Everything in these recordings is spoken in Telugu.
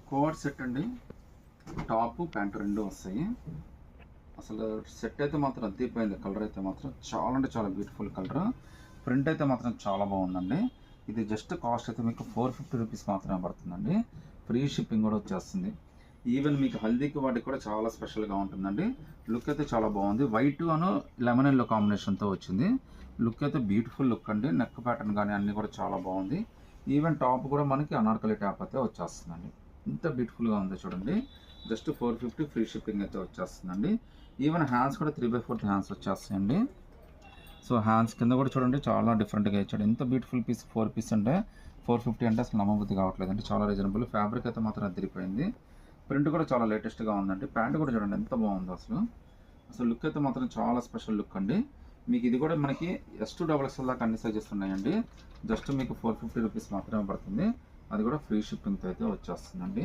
కోడ్ సెట్ అండి, టాప్ ప్యాంట్ రెండు వస్తాయి. అసలు సెట్ అయితే మాత్రం అద్దిపోయింది. కలర్ అయితే మాత్రం చాలా అంటే చాలా బ్యూటిఫుల్ కలర్. ప్రింట్ అయితే మాత్రం చాలా బాగుందండి. ఇది జస్ట్ కాస్ట్ అయితే మీకు 450 రూపీస్ మాత్రమే పడుతుందండి. ఫ్రీ షిప్పింగ్ కూడా వచ్చేస్తుంది. ఈవెన్ మీకు హల్దీకి వాటికి కూడా చాలా స్పెషల్గా ఉంటుందండి. లుక్ అయితే చాలా బాగుంది. వైట్ అను లెమన్ ఎల్లో కాంబినేషన్తో వచ్చింది. లుక్ అయితే బ్యూటిఫుల్ లుక్ అండి. నెక్ ప్యాటర్న్ కానీ అన్నీ కూడా చాలా బాగుంది. ఈవెన్ టాప్ కూడా మనకి అనార్కలి టాప్ అయితే వచ్చేస్తుందండి. ఇంత బ్యూటిఫుల్గా ఉంది చూడండి. జస్ట్ 450 ఫ్రీ షిప్పింగ్ అయితే వచ్చేస్తుందండి. ఈవెన్ హ్యాండ్స్ కూడా 3/4 హ్యాండ్స్ వచ్చేస్తాయండి. సో హ్యాండ్స్ కింద కూడా చూడండి చాలా డిఫరెంట్గా ఇచ్చాడు. ఎంత బ్యూటిఫుల్ పీస్ 4 పీస్ అంటే 450 అంటే అసలు నమ్మబుద్ధి కావట్లేదు అండి. చాలా రీజనబుల్. ఫ్యాబ్రిక్ అయితే మాత్రం అదిరిపోయింది. ప్రింట్ కూడా చాలా లేటెస్ట్గా ఉందండి. ప్యాంట్ కూడా చూడండి ఎంత బాగుందో అసలు. అసలు లుక్ అయితే మాత్రం చాలా స్పెషల్ లుక్ అండి. మీకు ఇది కూడా మనకి S2XXL దాకా అన్ని సైజెస్ ఉన్నాయండి. జస్ట్ మీకు 450 రూపీస్ మాత్రమే పడుతుంది. అది కూడా ఫ్రీ షిప్పింగ్తో అయితే వచ్చేస్తుందండి.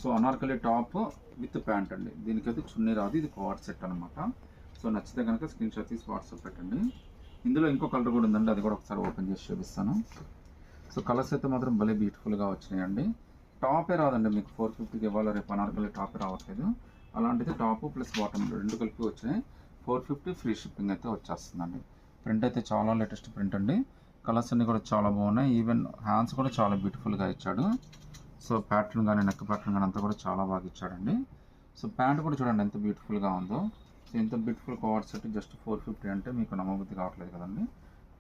So Anarkali top with pant అండి. దీనికైతే చున్నీ రాదు. ఇది కోఆర్డ్ సెట్ అనమాట. సో నచ్చితే కనుక స్క్రీన్ షాట్ తీసి వాట్సాప్ పెట్టండి. ఇందులో ఇంకో కలర్ కూడా ఉందండి. అది కూడా ఒకసారి ఓపెన్ చేసి చూపిస్తాను. సో కలర్స్ అయితే మాత్రం భలే బ్యూటిఫుల్గా వచ్చినాయండి. టాపే రాదండి మీకు 450కి ఇవ్వాలి. రేపు అనార్కలి టాపే రావట్లేదు. అలాంటిది టాప్ ప్లస్ బాటమ్ రెండు కలిపి వచ్చినాయి. 450 ఫ్రీ షిప్పింగ్ అయితే వచ్చేస్తుందండి. ప్రింట్ అయితే చాలా లేటెస్ట్ ప్రింట్ అండి. కలర్స్ అన్నీ కూడా చాలా బాగున్నాయి. ఈవెన్ హ్యాండ్స్ కూడా చాలా బ్యూటిఫుల్గా ఇచ్చాడు. సో ప్యాటర్న్ కానీ నెక్ ప్యాటర్న్ కానీ అంతా కూడా చాలా బాగా ఇచ్చాడండి. సో ప్యాంట్ కూడా చూడండి ఎంత బ్యూటిఫుల్గా ఉందో. సో ఎంత బ్యూటిఫుల్ కవర్ సెట్ జస్ట్ 450 అంటే మీకు నమ్మబుద్ధి కావట్లేదు కదండి.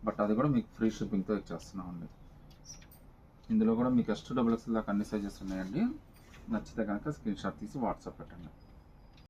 బట్ అది కూడా మీకు ఫ్రీ షిప్పింగ్తో ఇచ్చేస్తున్నామండి. ఇందులో కూడా మీకు S2XXL దాకా అన్ని సైజెస్ ఉన్నాయండి. నచ్చితే కనుక స్క్రీన్ షాట్ తీసి వాట్సాప్ పెట్టండి.